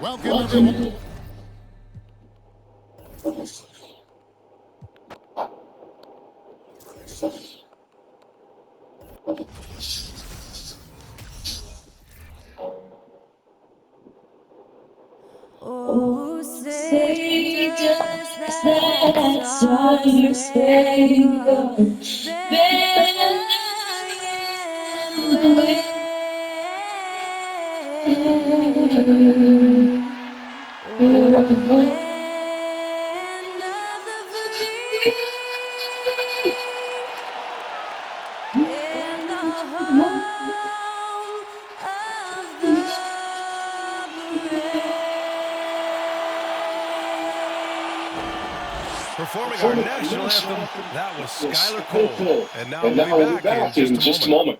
Welcome, everyone. Oh, say does that star-spangled banner yet wave o'er the land of the free and the home of the Performing our national anthem, that was Skylar Cole. And now we'll be back in just a moment.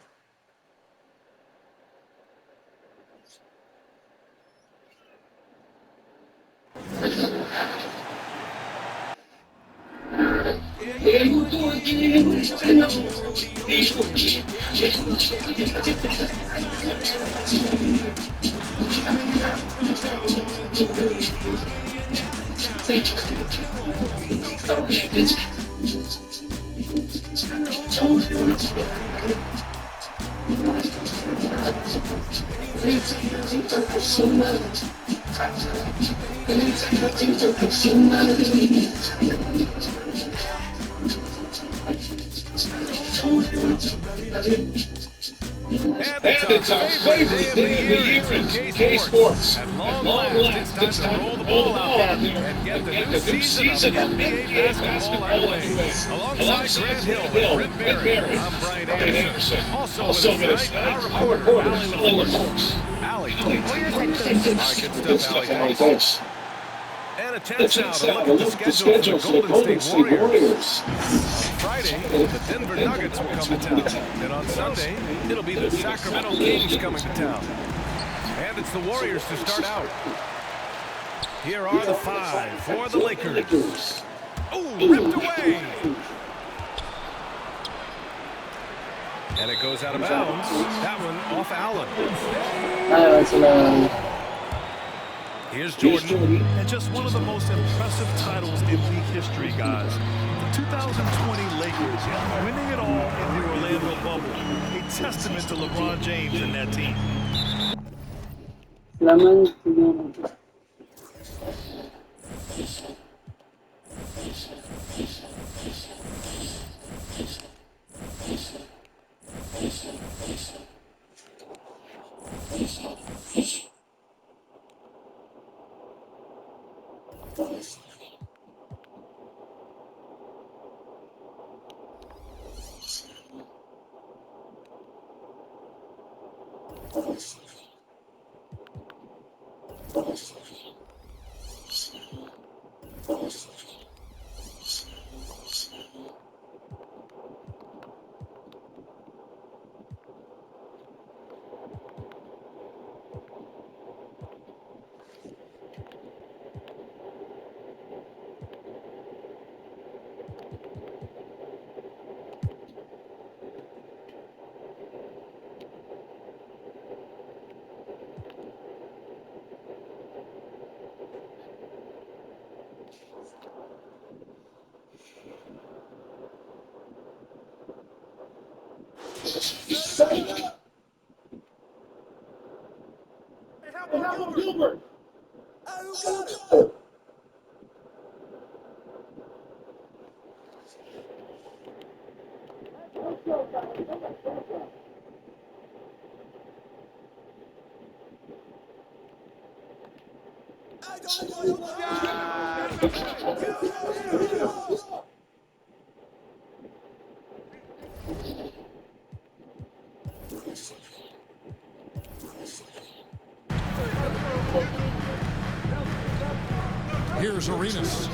And it's our favorite day of the year in K-Sports. At long last, it's time to roll the ball out there and get the new season of NBA basketball underway. Alongside Grant Hill and Britt Barry, I'm Brian Anderson. Also with us tonight, our reporter, Allie LaForce. Allie, what do you think? All right, good stuff, Allie. Thanks. And a chance now to look at the schedule for the Golden State Warriors. On Friday, the Denver Nuggets will come to town. And on Sunday, it'll be the Sacramento Kings coming to town. And it's the Warriors to start out. Here are the five for the Lakers. Oh, ripped away. And it goes out of bounds. That one off Allen. Here's Jordan. And just one of the most impressive titles in league history, guys. The 2020 Lakers winning it all in the Orlando bubble. A testament to LeBron James and that team. Gilbert. Here's Arenas.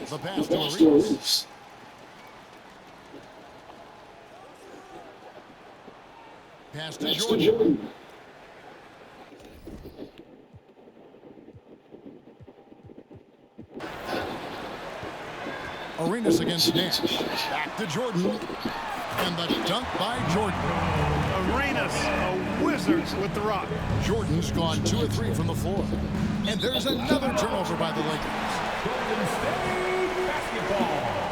The pass to Arenas. Pass to Jordan. Arenas against Nash. Back to Jordan. And the dunk by Jordan. Arenas, a wizard with the rock. Jordan's gone 2 of 3 from the floor. And there's another turnover by the Lakers. Golden State basketball.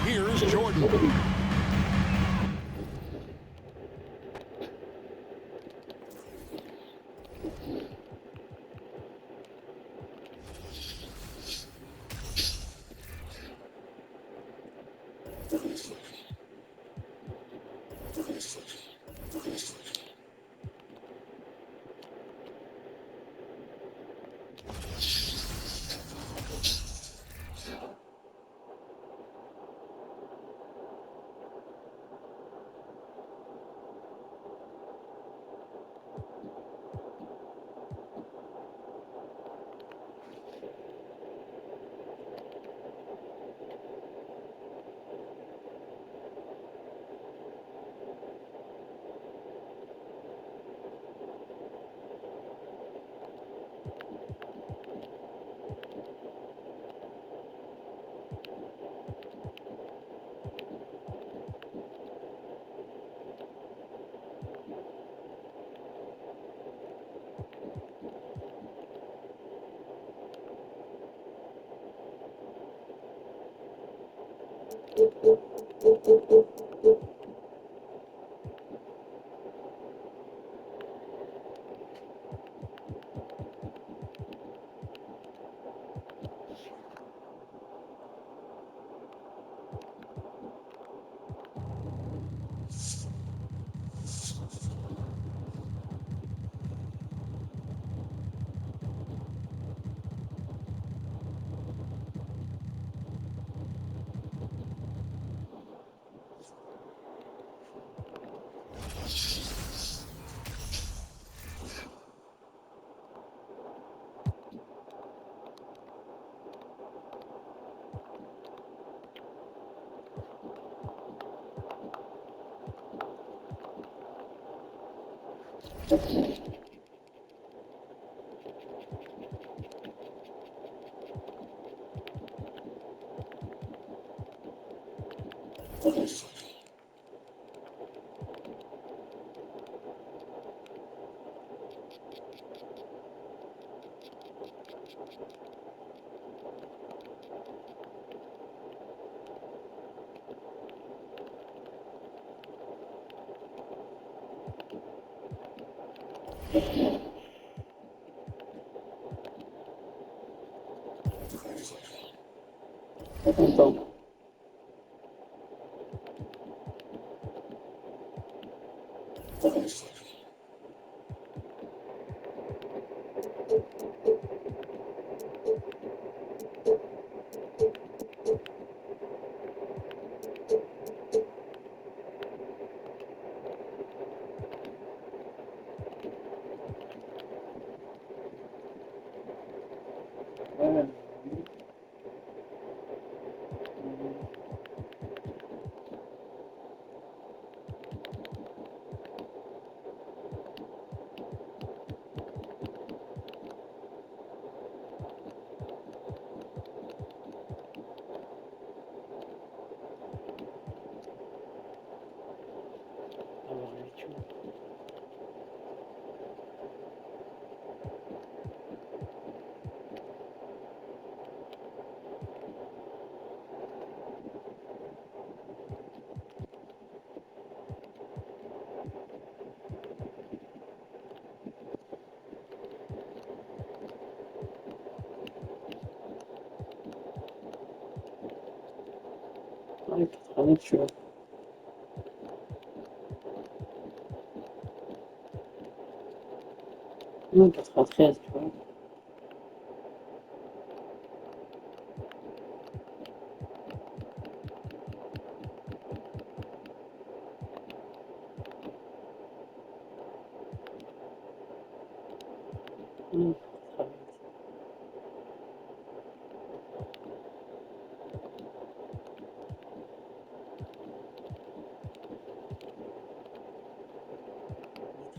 Here's Jordan.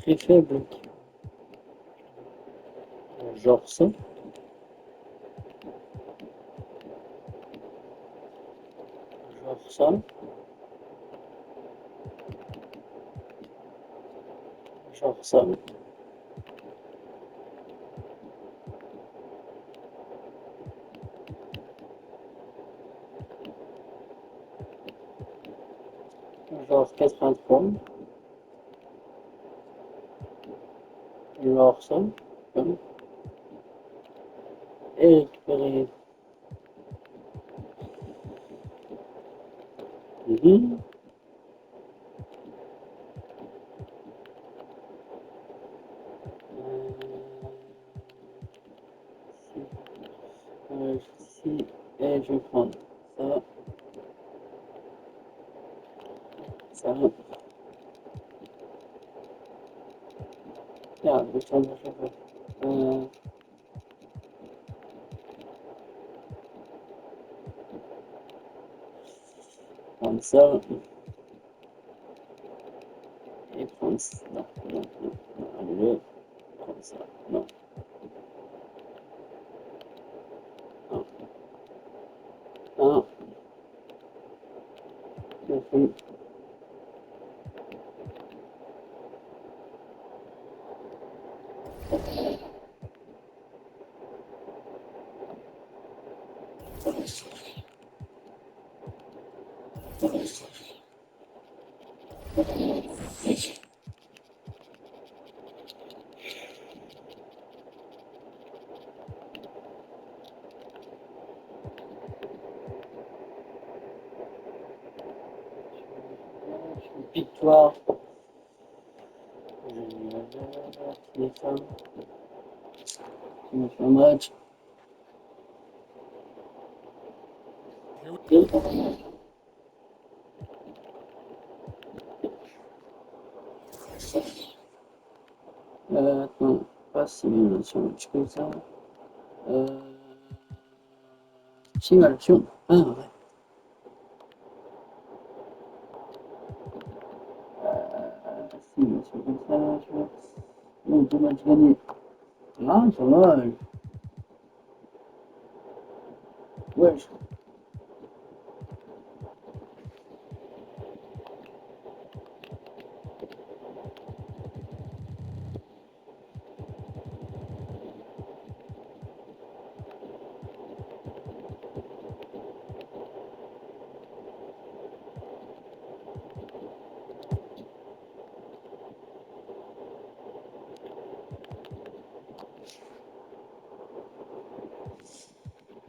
très faible. Genre ça. Genre ça. Genre ça. Genre 83. Genre ça. Hein. Et récupérer. Mhm. Ici, et je vais prendre ça, ça. Ja, je vais prendre à chaque fois. Prendre ça. Et prendre ça. Non, non, non, non. Allez, prendre ça. Non, non, non. Non plus. Victoire. Qui est ça? Qui me fait un match. Here we Et attends, pas simulation, je fais ça. Simulation. Ah ouais. Simulation comme ça, je vois. Donc, 2 matchs gagnés. Ah, ça va. Ouais,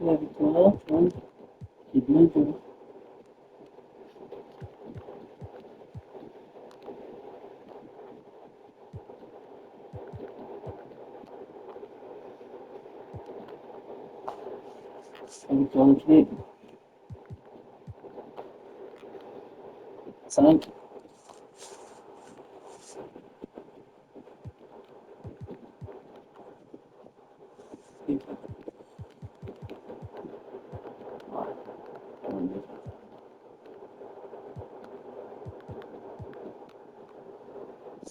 la victoire, tu vois, c'est bien joué. La victoire de clé. 5.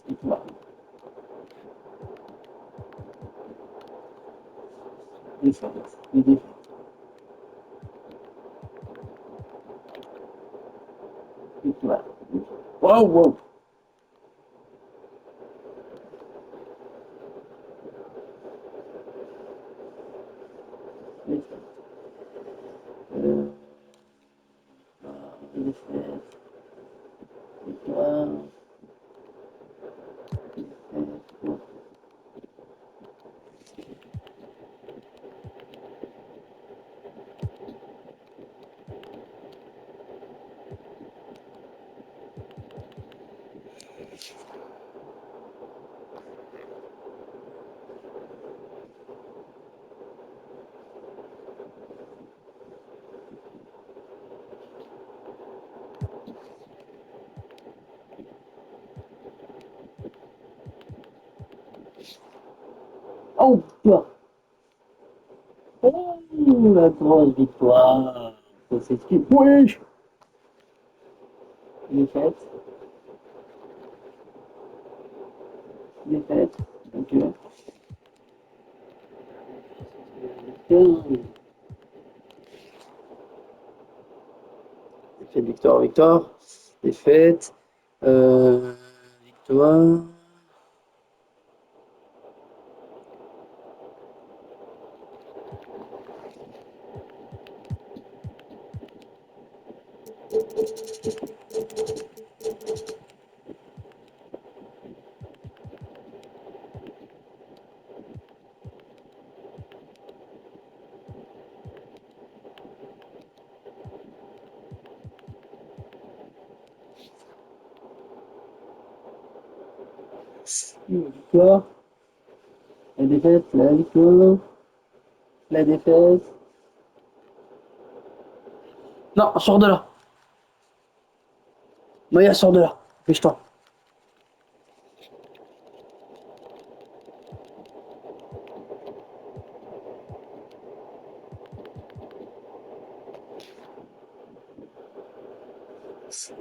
Victoire. Défaite. Défaite. Victoire. Wow, wow. Défaite. Défaite. Victoire. Défaite. Oh, putain. Oh, la grosse victoire. Ça s'explique. Oui. Défaite. Défaite. Ok. Défaite, victoire, victoire. Défaite. Victoire. Victoire. La défaite, la victoire. La défaite. Non, sors de là. Maya, sors de là. Dépêche-toi.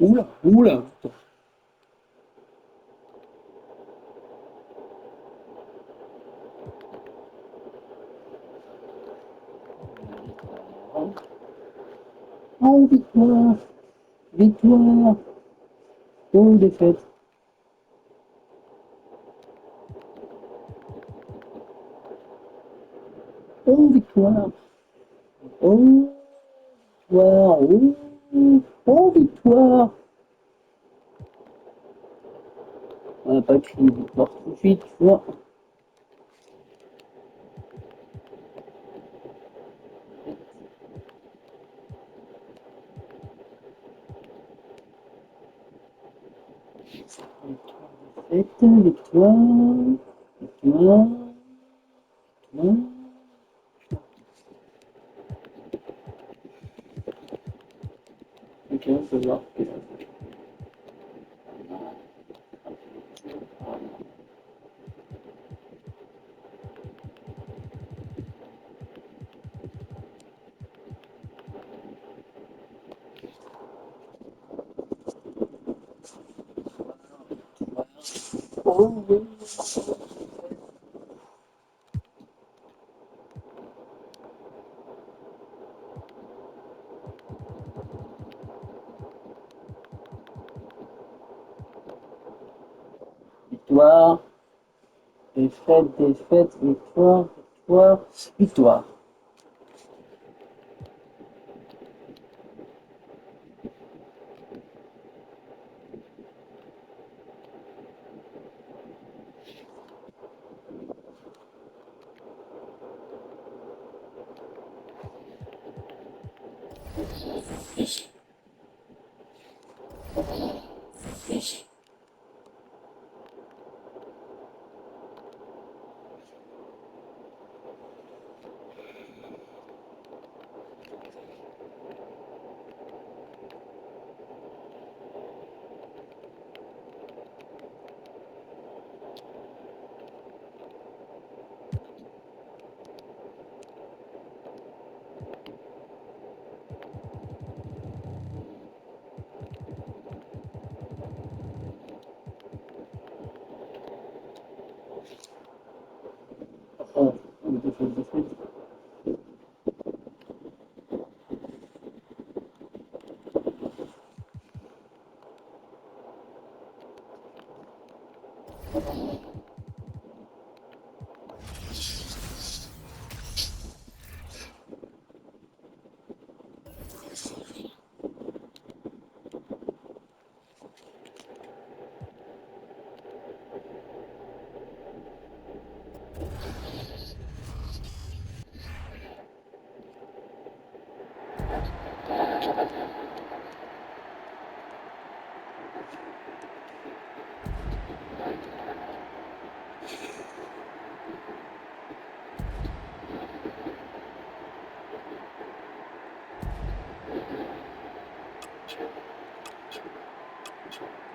Oula, oula. Oh, victoire. Victoire. Oh, défaite. Oh, victoire. Oh, victoire. Oh, oh, victoire. On n'a pas crié victoire tout de suite, tu vois. Victoire, victoire, victoire, victoire. Ok, on peut voir. Oh, oui. Victoire, défaite, défaite, victoire, victoire, victoire. Oh, défaite, défaite.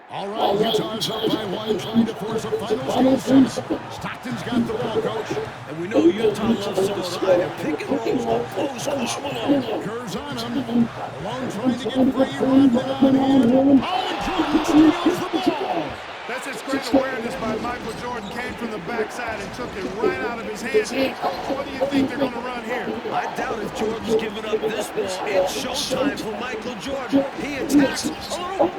All right, Utah's up by one, trying to force a final score set. Stockton's got the ball, coach. And we know Utah loves to go to either pick and rolls or close or below. Kerr's on him. Alone trying to get free. Rodman on him. Oh, and Jordan steals the ball. That's this great awareness by Michael Jordan came from the backside and took it right out of his hands. What do you think they're going to run here? I doubt if Jordan's giving up this ball. It's showtime for Michael Jordan. He attacks. A little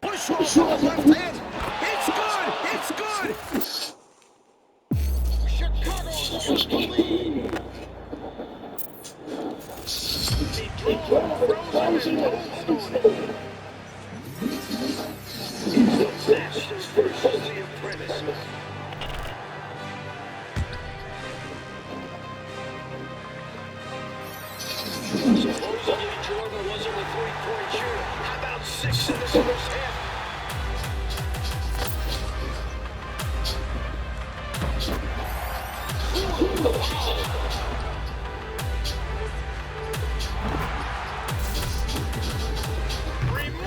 push off with the left hand. It's good. It's good. Chicago has the lead. He throws him and holds on it. It's the Masters versus the Apprentice. Supposedly Jordan wasn't a three-point shooter. How about 6 in the first half?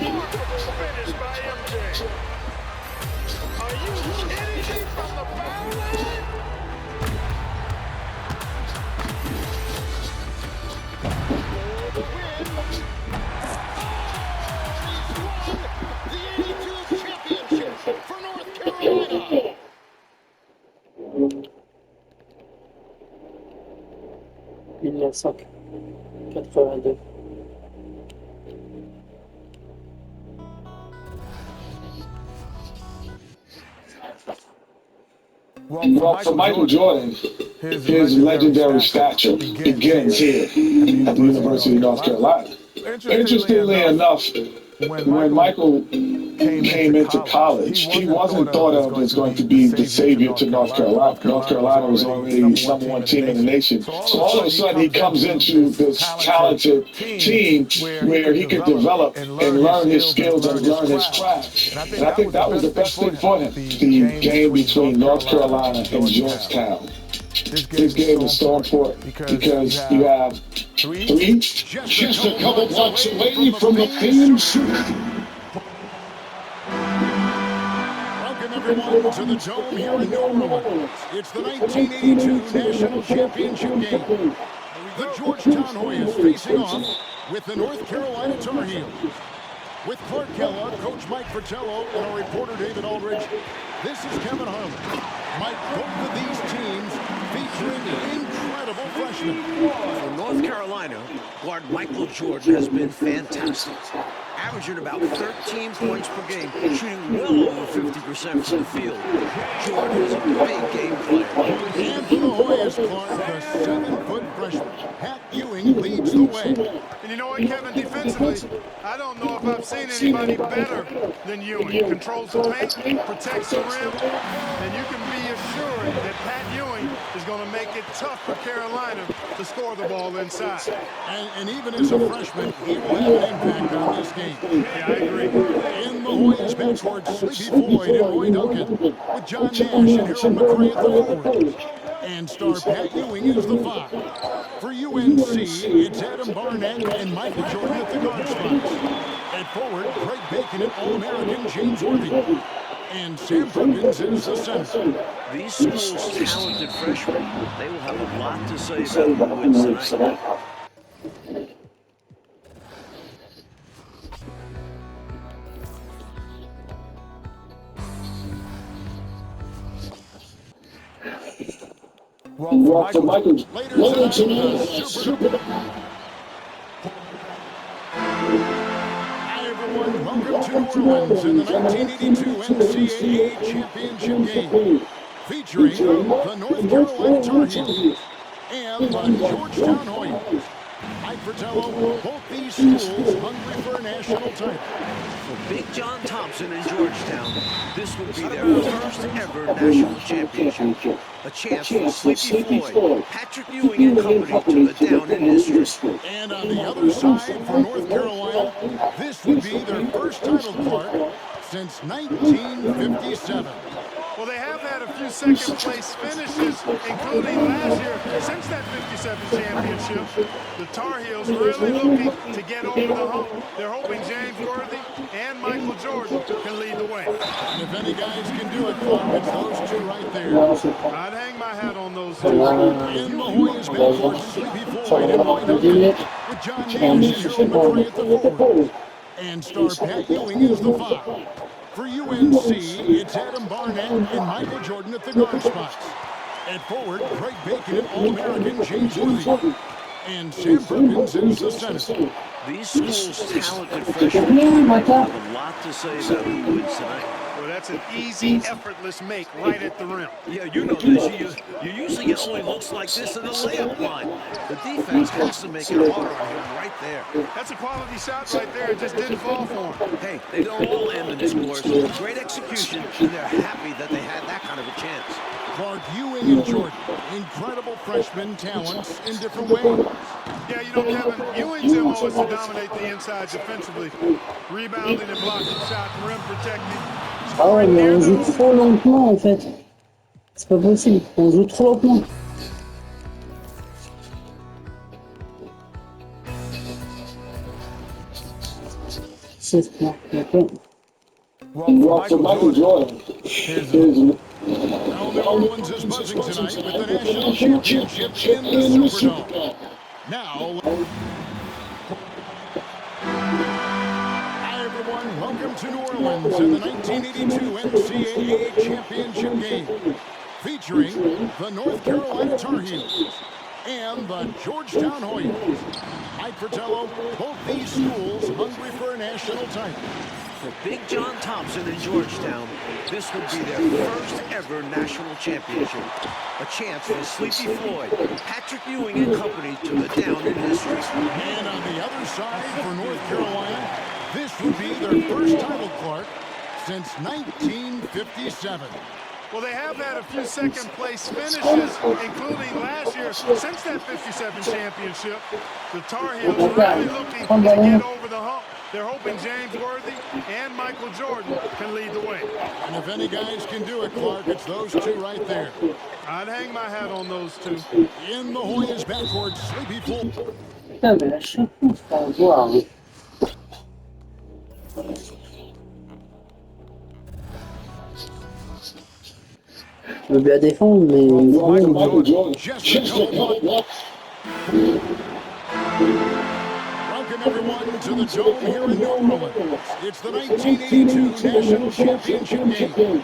Remarkable finish by MJ. Are you kidding me from the foul line? For the win. He's won the 82 championship for North Carolina. Well, for Michael Jordan, his legendary stature begins here at the University of North Carolina. Interestingly enough, when Michael came into college, he wasn't thought of as going to be the savior to North Carolina. North Carolina was already the #1 team in the nation. So all of a sudden, he comes into this talented team where he could develop and learn his skills and learn his craft. And I think that was the best thing for him, the game between North Carolina and Georgetown. This game is so important because you have three, Just a couple blocks away from the famous. Welcome everyone to the Dome here in New Orleans. It's the 1982 National Championship game. The Georgetown Hoyas facing off with the North Carolina Tar Heels. With Clark Kellogg, Coach Mike Fratello, and our reporter David Aldridge, this is Kevin Harlan. Mike, both of these teams featuring incredible freshmen. For North Carolina, guard Michael Jordan has been fantastic. Averaging about 13 points per game, shooting well over 50% from the field. Jordan is a big game player. And for the Hoyas, Clark, the 7-foot freshman, Pat Ewing leads the way. And you know what, Kevin, defensively, I don't know if I've seen anybody better than Ewing. Controls the paint, protects the rim, and you can be assured that Pat Ewing is going to make it tough for Carolina to score the ball inside. And even as a freshman, he will have an impact on this game. Yeah, I agree. In the Hoyas backcourt, Sleepy Floyd and Roy Duncan, with John Nash and Harold McRae at the forward. And star Pat Ewing is the 5. For UNC, it's Adam Barnett and Michael Jordan at the guard spots. At forward, Greg Bacon and All-American James Worthy. And Sam Perkins is the center. These schools' talented freshmen, they will have a lot to say about who wins tonight. Well, for Michael Later tonight, Super. Hi everyone, welcome to New Orleans in the 1982 NCAA Championship game, featuring the North Carolina Tar Heels and the Georgetown Hoyas. Mike Fratello, both these schools hungry for a national title. For Big John Thompson in Georgetown, this will be their first ever national championship. A chance for Sleepy Floyd, Patrick Ewing and company to the down-in district. And on the other side for North Carolina, this would be their first title, Clark, since 1957. Well, they have had a few second-place finishes, including last year. Since that 57 championship, the Tar Heels really looking to get over the hump. They're hoping James Worthy and Michael Jordan can lead the way. And if any guys can do it, Clark, it's those two right there. I'd hang my hat on those two. In the Hoyas backcourt, Sleepy Floyd and Roy Duncan, with John Nash and Harold McRae at the forward. And star Pat Ewing is the 5. For UNC, it's Adam Barnett and Michael Jordan at the guard spots. At forward, Craig Bacon and All-American James Worthy. And Sam Perkins is the center. These schools' talented freshmen have a lot to say about who wins tonight. Well, that's an easy, effortless make right at the rim. Yeah, you know this. You usually get only looks like this in the layup line. The defense has to make it harder on him right there. That's a quality shot right there. It just didn't fall for him. Hey, they don't all end in the scores. Great execution, and they're happy that they had that kind of a chance. Clark, Ewing, and Jordan, incredible freshman talents in different ways. Yeah, you know, Kevin, Ewing's MO is to dominate the inside defensively. Rebounding and blocking shots, rim protecting. Ah ouais, mais on joue trop lentement en fait. C'est pas possible, on joue trop lentement. C'est bon, d'accord. Well, for Michael Jordan, Now New Orleans is buzzing tonight with the national championship in the Superdome. Now, hi everyone, welcome to New Orleans in the 1982 NCAA championship game, featuring the North Carolina Tar Heels and the Georgetown Hoyas. Mike Fratello, both these schools hungry for a national title. For Big John Thompson in Georgetown, this would be their first ever national championship. A chance for Sleepy Floyd, Patrick Ewing and company to go down in history. And on the other side for North Carolina, this would be their first title, Clark, since 1957. Well, they have had a few second-place finishes, including last year. Since that 57 championship, the Tar Heels are really looking to get over the hump. They're hoping James Worthy and Michael Jordan can lead the way. And if any guys can do it, Clark, it's those two right there. I'd hang my hat on those two. In the Hoyas backcourt, Sleepy Floyd. Putain, mais à chaque fois, c'est pas à voir. Hein. Je veux bien défendre, mais Michael Jordan, Just a couple more. Welcome everyone to the Dome here in New Orleans. It's the 1982 National Championship game.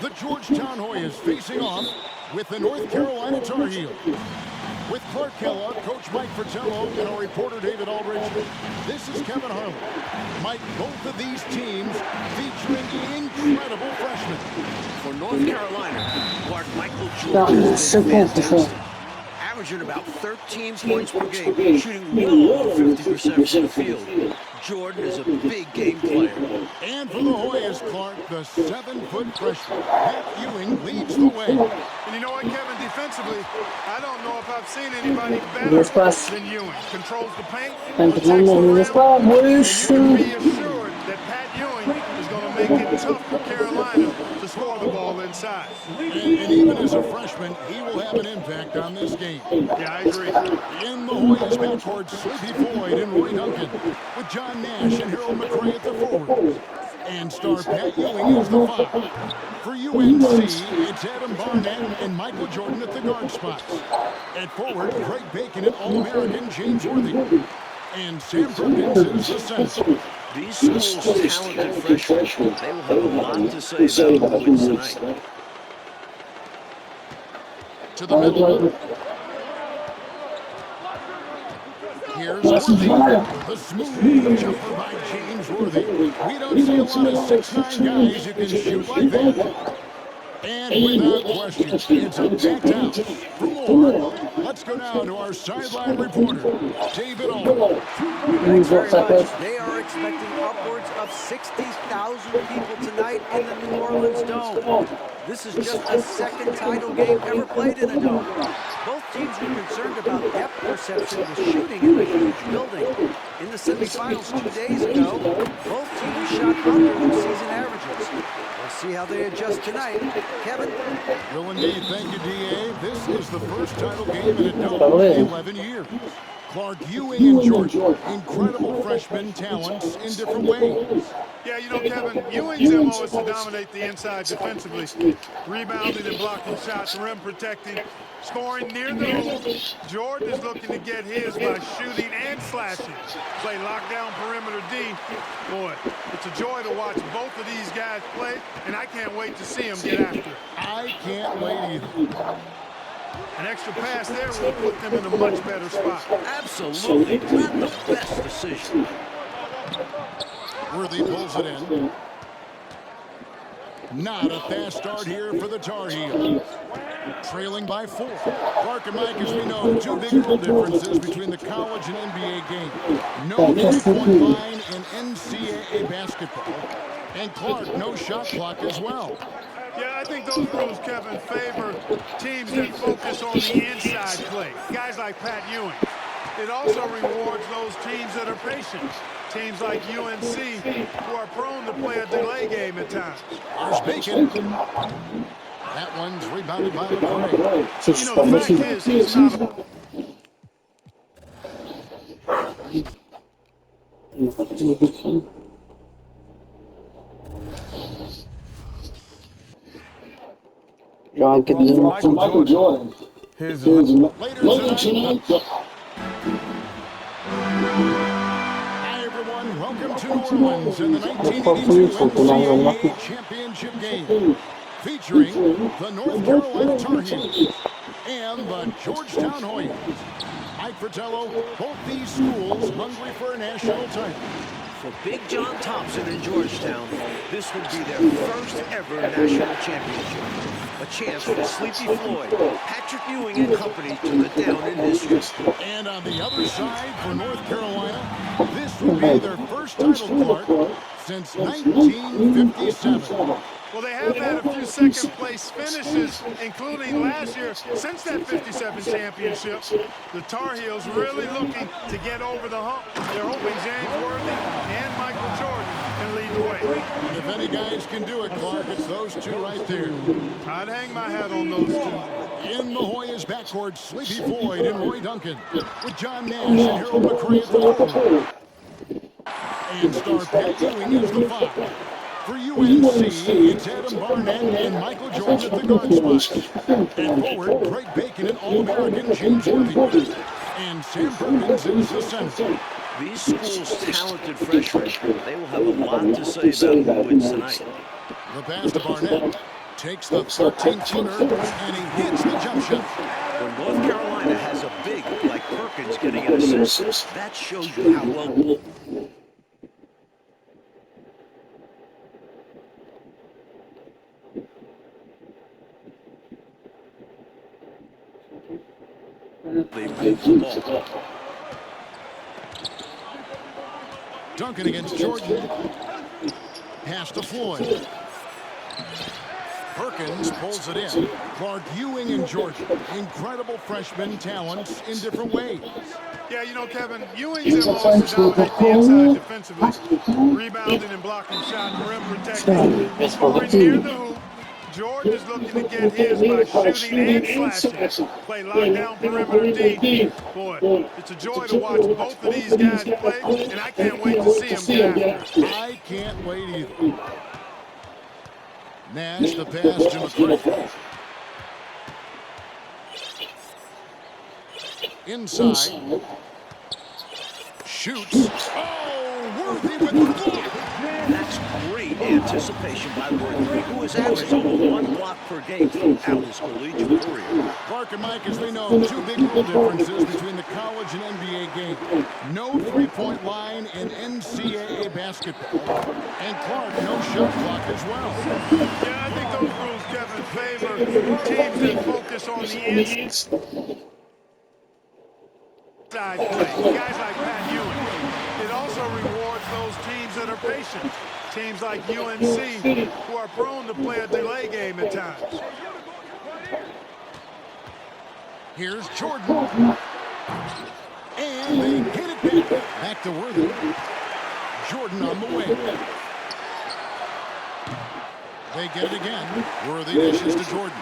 The Georgetown Hoyas facing off with the North Carolina Tar Heels. With Clark Kellogg, Coach Mike Fratello, and our reporter David Aldridge, this is Kevin Harlan. Mike, both of these teams featuring incredible freshmen. For North Carolina, guard Michael Jordan has been fantastic. Averaging about 13 points per game, shooting well over 50% from the field. Jordan is a big game player. And for the Hoyas, Clark, the 7-foot freshman, Pat Ewing leads the way. And you know what, Kevin, defensively, I don't know if I've seen anybody better than Ewing. Controls the paint, protects the rim, and you can be assured that Pat Ewing is going to make it tough for Carolina to score the ball inside. And even as a freshman, he will have an impact on this game. Yeah, I agree. In the Hoyas backcourt, Sleepy Floyd and Roy Duncan, with John Nash and Harold McRae at the forwards. And star Pat Ewing is the 5. For UNC, it's Adam Barnett and Michael Jordan at the guard spots. At forward, Craig Bacon and All-American James Worthy. And Sam Perkins is the center. These schools' talented freshmen, they will have a lot to say about who wins tonight. To the middle. Here's Worthy, the smooth jumper by James Worthy. We don't see a lot of 6'9" guys who can shoot like that. And without question, it's a back down. For more, let's go down to our sideline reporter, David Aldridge. Thanks very much. They are expecting upwards of 60,000 people tonight in the New Orleans Dome. This is just the second title game ever played in a dome. Both teams were concerned about depth perception with shooting in the huge building. In the semifinals 2 days ago, both teams shot under their season averages. We'll see how they adjust tonight. Kevin? Will indeed. Thank you, D.A. This is the first title game in a dome in 11 years. Clark Ewing and Jordan, incredible freshman talents in different ways. Yeah, you know, Kevin, Ewing's MO is to dominate the inside defensively, rebounding and blocking shots, rim protecting, scoring near the hoop. Jordan is looking to get his by shooting and slashing. Play lockdown perimeter D. Boy, it's a joy to watch both of these guys play, and I can't wait to see them get after it. I can't wait either. An extra pass there will put them in a much better spot. Absolutely. Not the best decision. Worthy pulls it in. Not a fast start here for the Tar Heels. Trailing by 4. Clark and Mike, as we know, two big rule differences between the college and NBA game. No three-point line in NCAA basketball. And Clark, no shot clock as well. Yeah, I think those rules, Kevin, favor teams that focus on the inside play. Guys like Pat Ewing. It also rewards those teams that are patient. Teams like UNC who are prone to play a delay game at times. There's Bacon. That one's rebounded by McCray. You know, the fact is, he's not a... Michael Jordan. Here's Later tonight. Hi, everyone. Welcome to New Orleans in the 1982 NCAA Championship game, featuring the North Carolina Tar Heels and the Georgetown Hoyas. Mike Fratello, both these schools hungry for a national title. For Big John Thompson in Georgetown, this would be their first ever national championship. A chance for Sleepy Floyd, Patrick Ewing and company to the down in history. And on the other side for North Carolina, this would be their first title, Clark, since 1957. Well, they have had a few second-place finishes, including last year. Since that 57 championship, the Tar Heels really looking to get over the hump. They're hoping James Worthy and Michael Jordan can lead the way. And if any guys can do it, Clark, it's those two right there. I'd hang my hat on those two. In the Hoyas backcourt, Sleepy Floyd and Roy Duncan, with John Nash and Harold McCray at the 4. And star Pat Ewing is the 5. For UNC, it's Adam Barnett and Michael Jordan at the guard spot. And forward, Greg Bacon and All-American James Worthy. And Sam Perkins is the center. These schools' talented freshmen, they will have a lot to say about who wins tonight. The pass to Barnett. Takes the 13-footer, and he hits the jump shot. When North Carolina has a big like Perkins getting an assist, that shows you how well... they move the ball. Duncan against Jordan. Pass to Floyd. Perkins pulls it in. Clark Ewing and Jordan. Incredible freshman talents in different ways. Yeah, you know, Kevin, Ewing's MO is to dominate the inside defensively, rebounding and blocking shots, rim protecting, scoring near the hoop. Jordan is looking to get his by shooting and slashing. Play lockdown perimeter D. Boy, it's a joy to watch both of these guys play, and I can't wait to see them get after it. I can't wait either. Nash the pass to McCray. Inside. Shoots. Oh, Worthy with the block. That's great anticipation by Worthy, who has averaged over 1 block per game throughout his collegiate career. Clark and Mike, as we know, two big rule differences between the college and NBA game. No three-point line in NCAA basketball. And Clark, no shot clock as well. Yeah, I think those rules, Kevin, favor teams that focus on the inside play. Guys like Pat Ewing. It also rewards those teams that are patient. Teams like UNC who are prone to play a delay game at times. Here's Jordan. And they hit it back. Back to Worthy. Jordan on the wing. They get it again. Worthy dishes to Jordan.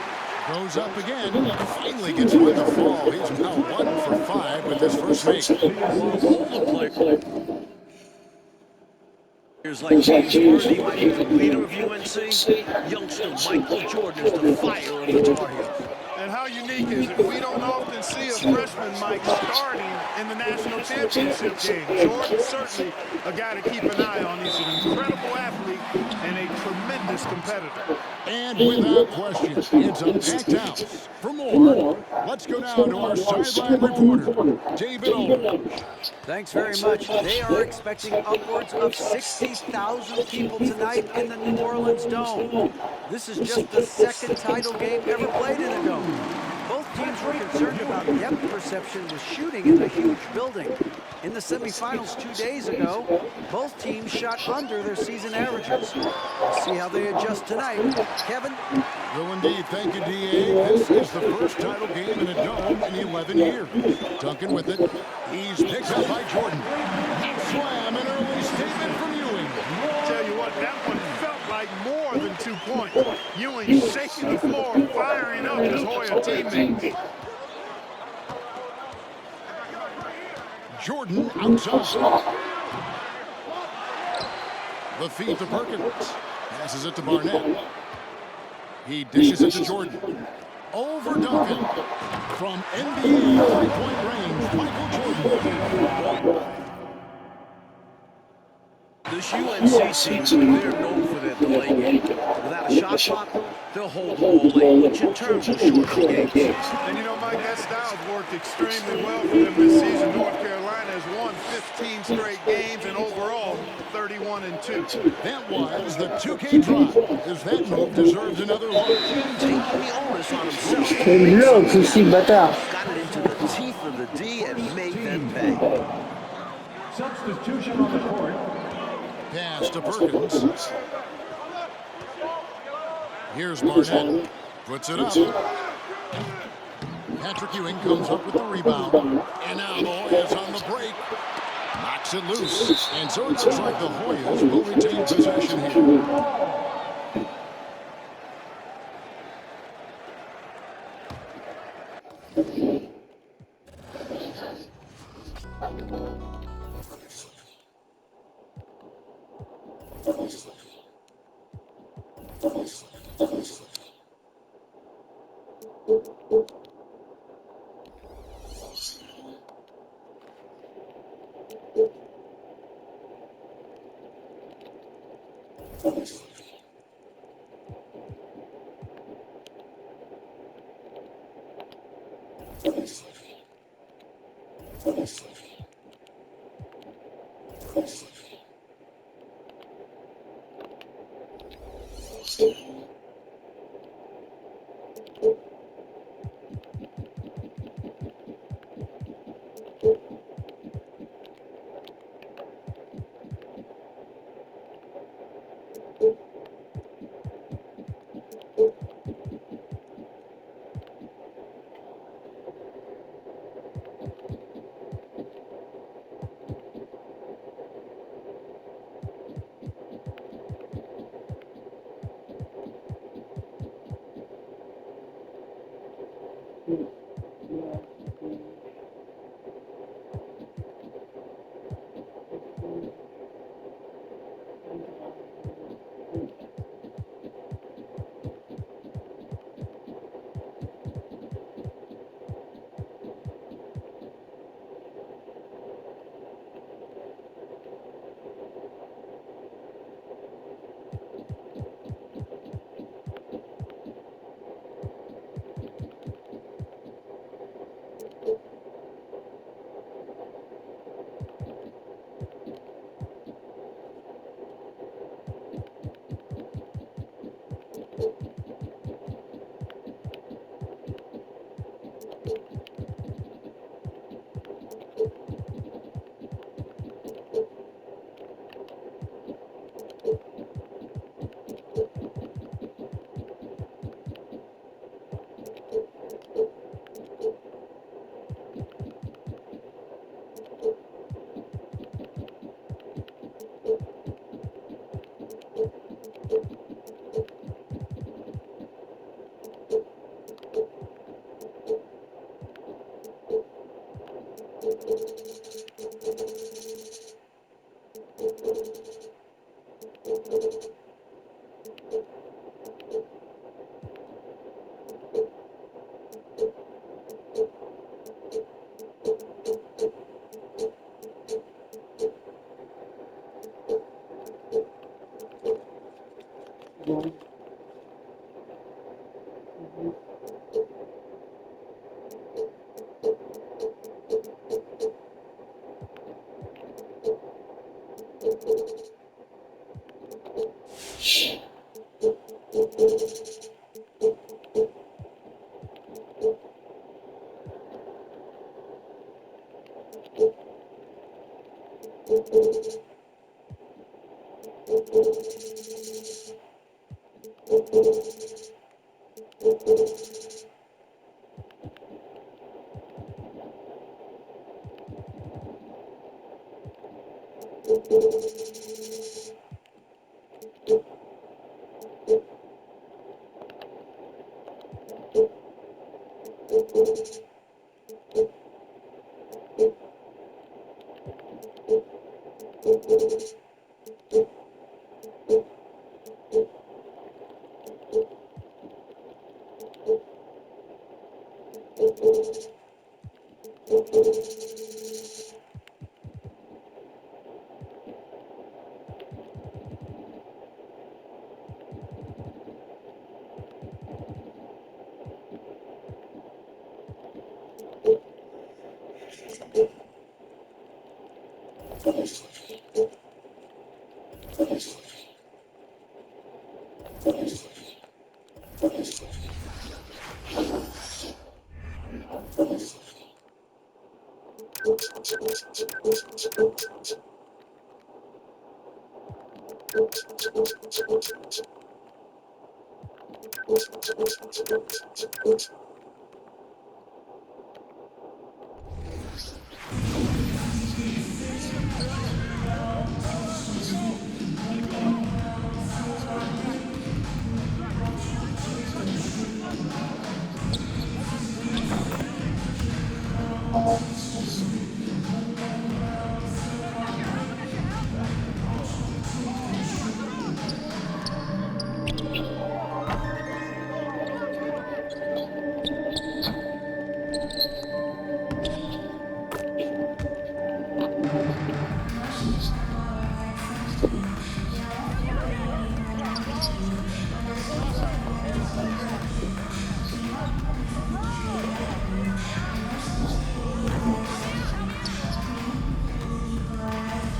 Goes up again. Finally gets one to fall. He's now 1 for 5 with his first make. All the players like James Harden might be the leader of UNC. Youngster Michael Jordan is the fire of the Tar Heels. And how unique is it? We don't often see a freshman, Mike, starting in the national championship game. Jordan's certainly a guy to keep an eye on. He's an incredible athlete and a tremendous competitor. And without question, it's a packed house. For more, let's go now to our sideline reporter, David Aldridge. Thanks very much. They are expecting upwards of 60,000 people tonight in the New Orleans Dome. This is just the second title game ever played in a dome. Both teams were concerned about depth perception with shooting in a huge building. In the semifinals 2 days ago, both teams shot under their season averages. We'll see how they adjust tonight. Kevin? Will indeed. Thank you, D.A. This is the first title game in a dome in 11 years. Duncan with it. He's picked up by Jordan. Slam, an early statement from Ewing. Tell you what, that one felt like more than 2 points. Ewing shaking the floor, firing up his Hoya teammates. Jordan outside. The feed to Perkins. Passes it to Barnett. He dishes it to Jordan. Over Duncan. From NBA three-point range, Michael Jordan. This UNC team, they're known for their delay game. Without a shot clock, they'll hold the ball late, which in turn will shorten the game. And you know, Mike, that style's worked extremely well for them this season. North Carolina has won 15 straight games and overall 31-2. That was the 2K drop. As that move deserves another look. Taking the onus on himself. Le bloc aussi, bâtard. Got it into the teeth of the D and made them pay. Substitution on the court. Pass to Perkins. Here's Barnett. Puts it up. Patrick Ewing comes up with the rebound. And now the Hoyas on the break. Knocks it loose. And so it looks like the Hoyas will retain possession here.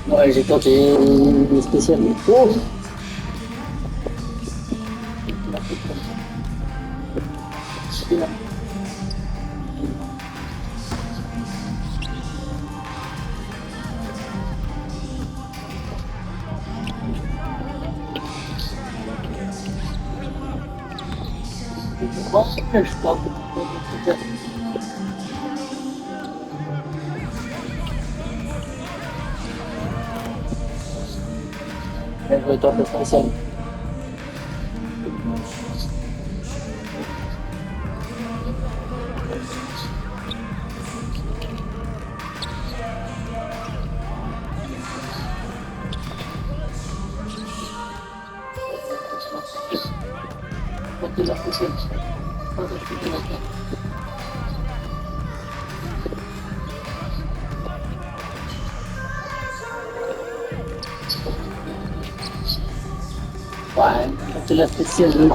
Ouais, j'ai tenté une spéciale. Oh! Je pense. Je vais tenter spécial. Ouais, c'est la spéciale.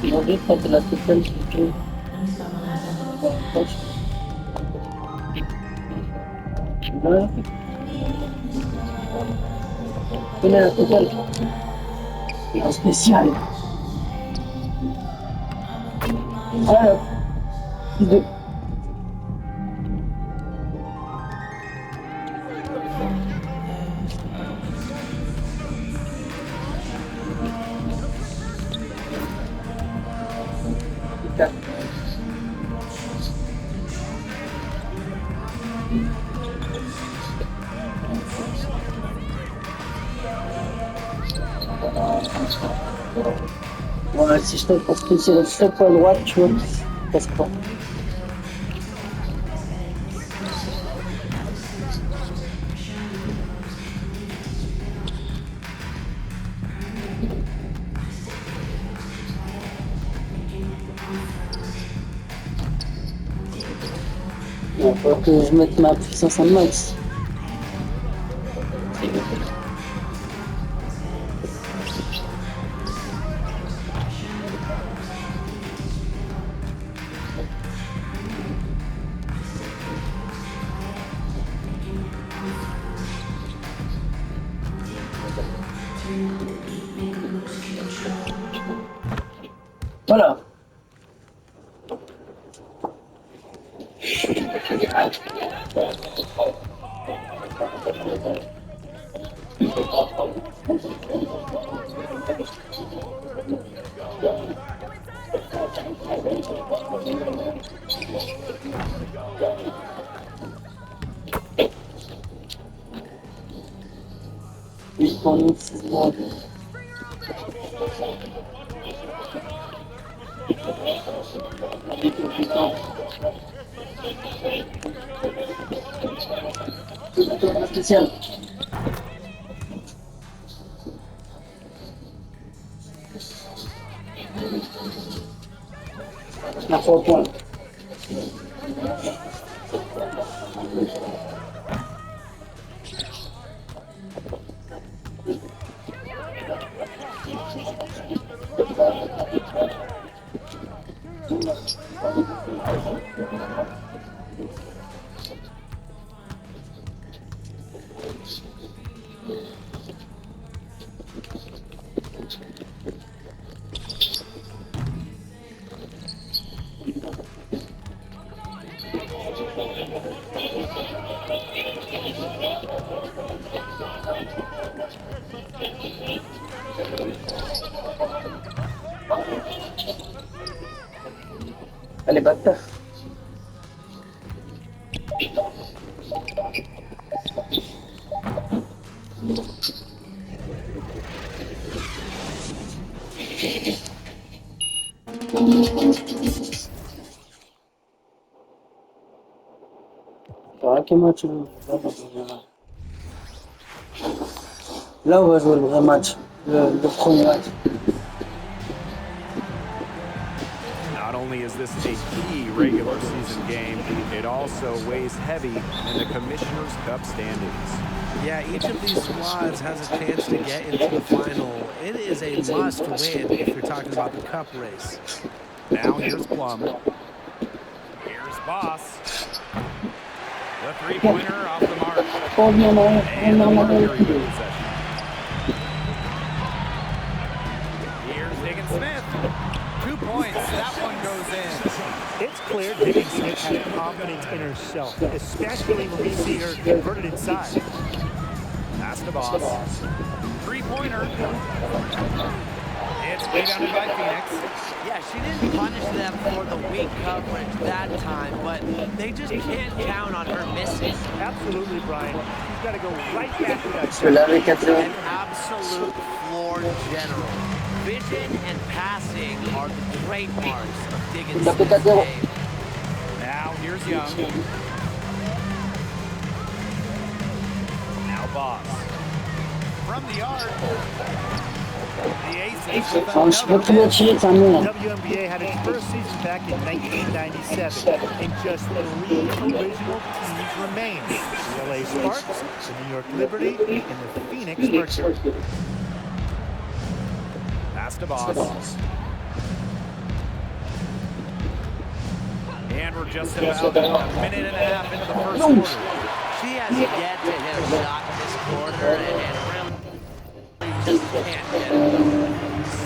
On dit que c'est la spéciale. Ouais. C'est la spéciale. La spéciale. Ah, deux. Quatre. Ouais, si je pense que c'est le stop à droite, tu vois, passe pas. Il faut que je mette ma puissance en max. Voilà. Spécial. À 3 points. Allez, basta. Quel match là, on va jouer le vrai match, le premier match. Not only is this a key regular season game, it also weighs heavy in the Commissioner's Cup standings. Yeah, each of these squads has a chance to get into the final. It is a must win if you're talking about the cup race. Now here's Plum. Here's Boss. The three-pointer off the mark. And the Mercury with possession. Here's Diggins Smith. 2 points. That one goes in. It's clear Diggins Smith has confidence in herself, especially when we see her converted inside. Pass to Boss. Three-pointer. It's rebounded by Phoenix. Yeah, she didn't punish them for the weak coverage that time, but they just can't count on her missing. Absolutely, Brian. She's got to go right back to that. An absolute floor general. Vision and passing are the trademarks of Diggins Smith's game. Now here's Young. Now Boss. From the arc. The Aces with WNBA had its first season back in 1997, and just 3 original teams remain: the LA Sparks, the New York Liberty, and the Phoenix Mercury. Pass to Boss. And we're just about a minute and a half into the first quarter. She has yet to hit a shot this quarter, and really just can't get it.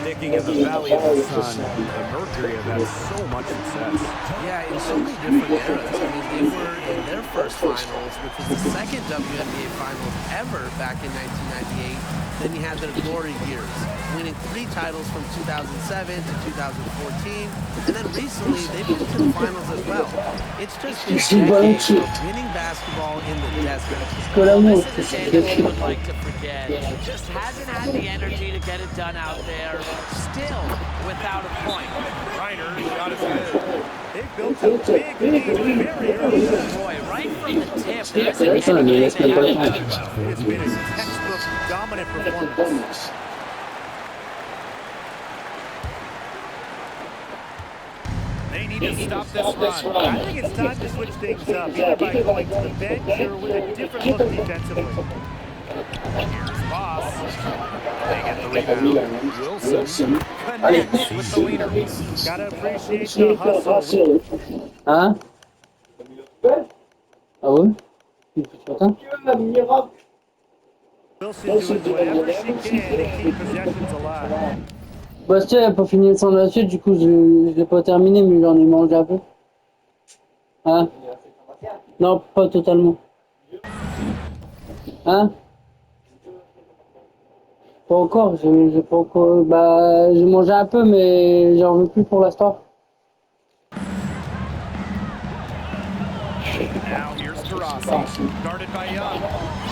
Sticking in the Valley of the Sun, the Mercury have had so much success. Yeah, in so many different eras. I mean, they were in their first finals, which was the second WNBA finals ever back in 1998. Then you had their glory years, winning 3 titles from 2007 to 2014. And then recently, they've been to the finals as well. It's just been decades of winning basketball in the desert. This is a game that we would like to forget. Just hasn't had the energy to get it done out there. Still without a point. Reiner shot is good. They've built a big lead very early. Boy, right from the tip, there isn't anything they haven't done well. It's been a textbook dominant performance. They need to stop this run. I think it's time to switch things up, either by going to the bench or with a different look defensively. Here's Boss. They get the rebound. Wilson connects with the leader. Gotta appreciate the hustle. Hein? Ah ouais? Wilson doing whatever she can to keep possessions alive. Bastien, pour finir sans la suite, du coup, je l'ai pas terminé, mais j'en ai mangé un peu. Hein? Non, pas totalement. Hein? Pas encore, j'ai pas encore. Bah, j'ai mangé un peu, mais j'en veux plus pour l'instant. Now here's Taurasi, guarded by Young.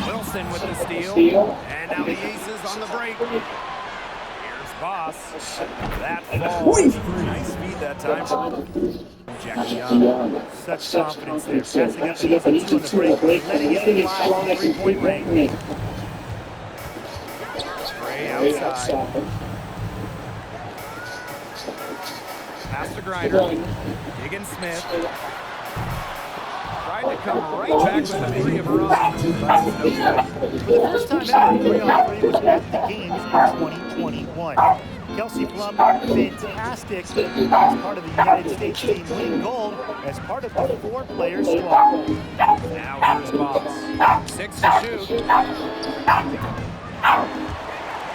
Wilson with the steal, and now the Aces on the break. Here's Boss. That falls. Nice feed that time from Jack Young. Such confidence there. Passing up an easy two on the break, letting it fly from three-point range. Gray outside. Pass to Griner. Higgins Smith. Tried to come right back with a three of her own, but it's no good. For the first time ever, 3-on-3 was at the games in 2021. Kelsey Plum, fantastic as part of the United States team, winning gold as part of the 4-player squad. Now here's Boss. 6 to shoot.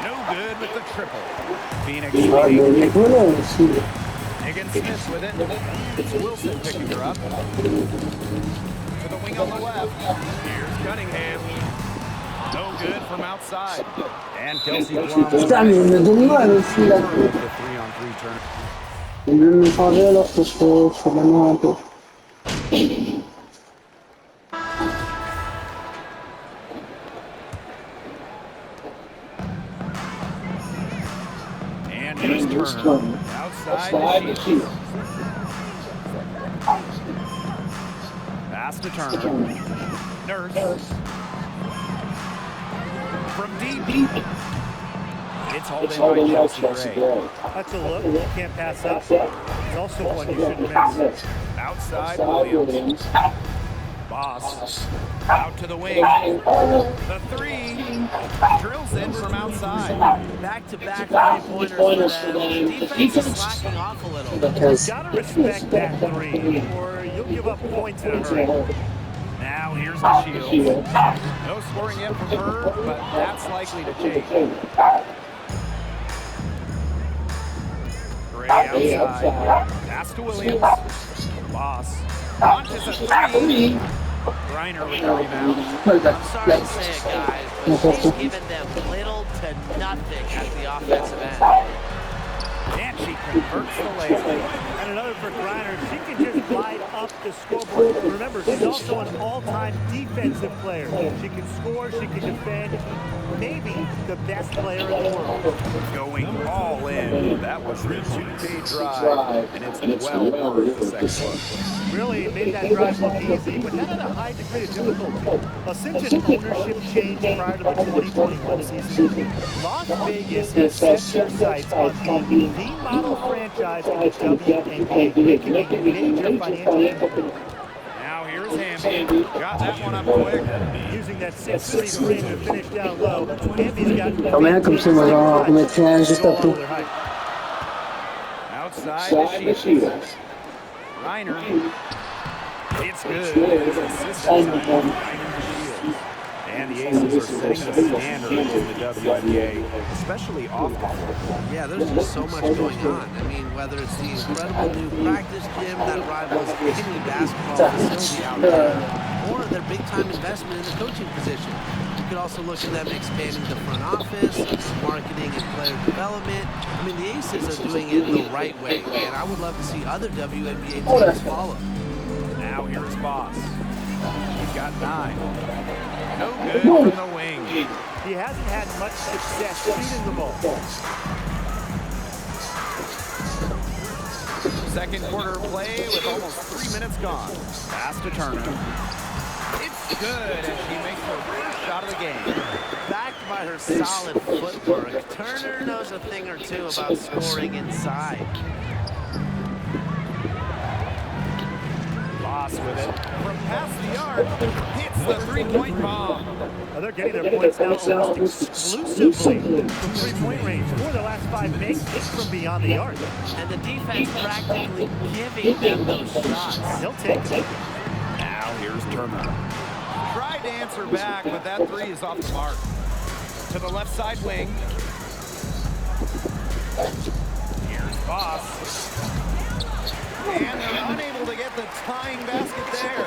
No good with the triple. Phoenix leading. Higgins Smith with it. It's Wilson picking her up. To the wing on the left. Here's Cunningham. No good from outside. And Kelsey Plum. Putain, mais il me donne mal aussi là. The 3-on-3 turn. Il veut me changer alors que je fais maintenant un peu. And here's Turner. Outside to Shields. Pass to Turner. Nurse. From deep. It's hauled in by Chelsea Gray. That's a look you can't pass up. It's also one you shouldn't miss. Outside Williams. Boss. Out to the wing. The three. Drills in from outside. Back-to-back three-pointers for them. Defense is slacking off a little. Because Gotta respect that three, or you'll give up points in a hurry. Now here's the Shields. No scoring yet from her, but that's likely to change. Gray outside. Pass to Williams. Boss. Launches a three. Griner with the rebound. I'm sorry to say it, guys, but she's given them little to nothing at the offensive end. And she converts the layup. And another for Griner. She can just glide up the scoreboard. Remember, she's also an all-time defensive player. She can score, she can defend. Maybe the best player in the world. Going all in. That was the two-page drive, and it's well worth the second look. Really made that drive look easy, but that had a high degree of difficulty. Since an ownership change prior to the 2021 season, Las Vegas has set their sights on being the model franchise in the WNBA, making a major financial impact. Now here's Hamby. Got that one up quick. Using that 6-3 frame to finish down low, Hamby's got combien comme ça, moi j'en remettrai un juste après. Outside to Shields. Reiner. It's good. It's assistant time. And the Aces are setting the standard in the WNBA, especially off the court. Yeah, there's just so much going on. I mean, whether it's the incredible new practice gym that rivals any basketball facility out there, or their big-time investment in the coaching position. You could also look at them expanding the front office, marketing and player development. I mean, the Aces are doing it the right way, and I would love to see other WNBA teams follow. Now here's Boss. He's got 9. No good from the wing. He hasn't had much success shooting the ball. Second quarter play with almost 3 minutes gone. Pass to Turner. It's good as she makes her first shot of the game. Backed by her solid footwork, Turner knows a thing or two about scoring inside. Boss with it. From past the arc, hits the three-point bomb. They're getting their points now almost exclusively from three-point range. 4 of the last 5 makes it from beyond the arc. And the defense practically giving them those shots. They'll take it. Now here's Turner. Tried to answer back, but that three is off the mark. To the left side wing. Here's Boss. And they're unable to get the tying basket there.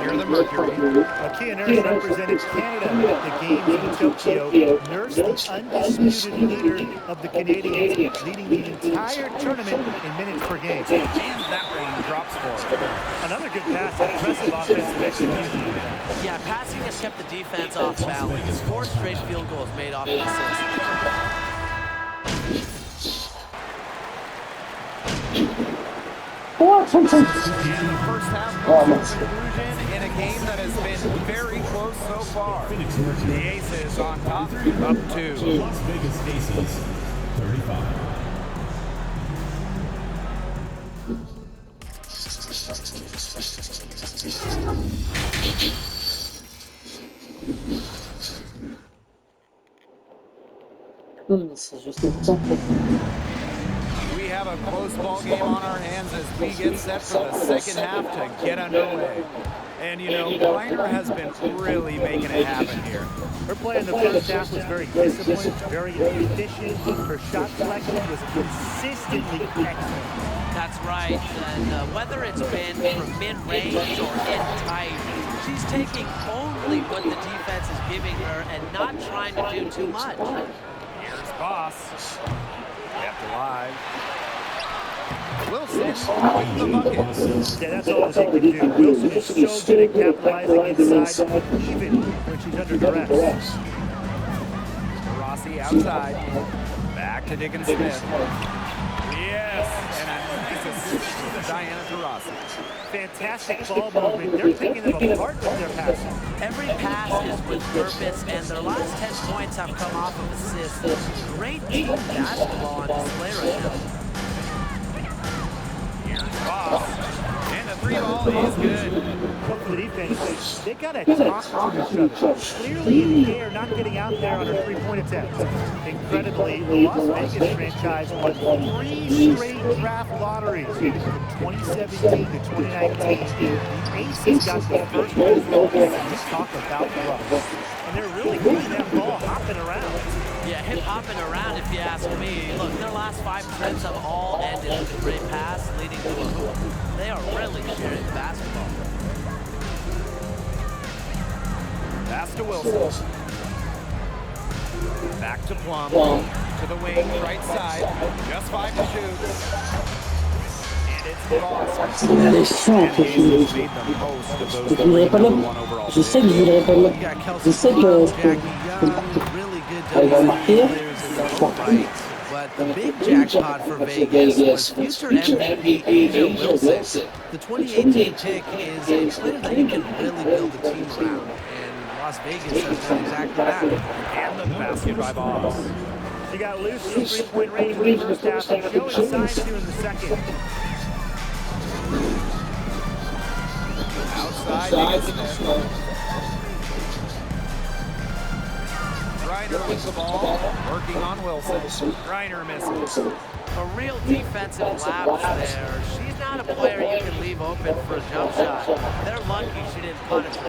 you're the Mercury. Kia Nurse represented Canada at the Games in Tokyo. Nurse, the undisputed leader of the Canadians, leading the entire tournament in minutes per game. And that one drops for him. Another good pass, impressive offensive execution. Yeah, passing has kept the defense off balance. 4 straight field goals made off an assist. What? And the first half comes to conclusion in a game that has been very close so far. The Aces on top, up 2. Las Vegas Aces, 35. C'est juste le temps. We have a close ball game on our hands as we get set for the second half to get underway. And, you know, Reiner has been really making it happen here. Her play in the first half was very disciplined, very efficient. Her shot selection was consistently excellent. That's right, and whether it's been from mid-range or in tight, she's taking only what the defense is giving her and not trying to do too much. Here's Boss. Kept alive. Wilson with the buckets. Yeah, that's all he could do. Wilson is so good at capitalizing inside, even when she's under duress. Rossi outside. Back to Diggins Smith. Yes, and a nice assist to Diana Taurasi. Fantastic ball movement. They're picking them apart with their passing. Every pass is with purpose, and their last 10 points have come off of assists. Great team basketball on display right now. Boss. And the 3-ball is good. But for the defense, they got to talk to each other. Clearly, the are not getting out there on a three-point attempt. Incredibly, the Las Vegas franchise won 3 straight draft lotteries from 2017 to 2019. The Aces got the first overall pick. Let's talk about the rush. And they're really getting that ball hopping around. Yeah, hip hopping around if you ask me. Look, their last 5 trips have all ended with a great pass leading to a hoop. They are really sharing basketball. Pass to Wilson. Back to Plum. To the wing, right side. Just 5 to shoot. And it's Boss. Elle est chiante, And fille. Aces made the most of those Je voudrais pas 3 le... number 1 overall Je sais que je voudrais pas le... Je sais que... Really good Elle va marquer. players in their own right. But the big jackpot for Vegas was future MVP Angel Wilson. The 2018 pick is a player that you can really build a team around. And Las Vegas has done exactly that. And the basket by Boss. She got loose from three-point range in the first half and showing signs here in the second. Outside, Diggins Smith. Reiner with the ball, working on Wilson. Reiner misses. A real defensive lapse there. She's not a player you can leave open for a jump shot. They're lucky she didn't punish her.